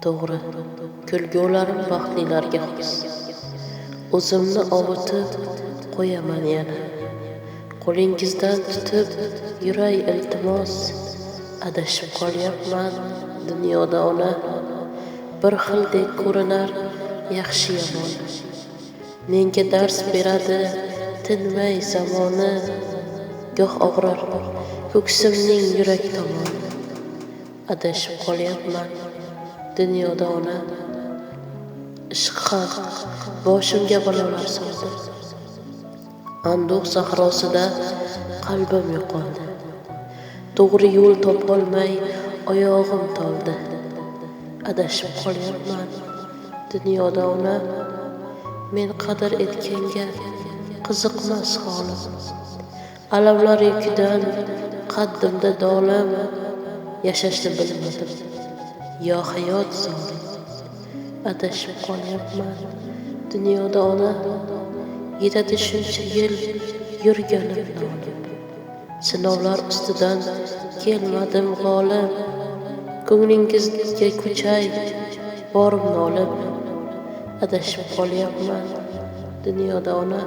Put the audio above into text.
To'g'ri, kulgularim baxtlilarga xos. O'zimni ovutib qo'yaman yana. Qo'lingizdan tutib yuray iltimos. Adashib qolyapman dunyoda ona. Bir xildek ko'rinar yaxshi yomon. Menga dars beradi tinmay zamoni. Goh og'rir ko'ksimning yurak tomoni. Adashib qolyapman dunyoda ona. Ishq ham boshimga balolar soldi. Anduh sahrosida qalbim yo'qoldi. To'g'ri yo'l topolmay oyog'im toldi. Adashib qolyapman dunyoda ona. Men qadr etganga qiziqmas holim. Alamlar yukidan qaddimda dolim. Yashashni bilmadim yo hayot zolim. Adashib qolyapman dunyoda ona. Yetadi shuncha yil yurganim nolim. Sinovlar ustidan kelmadim g'olib. Ko'nglingizga ko'chay borim nolib. Adashib qolyapman dunyoda ona.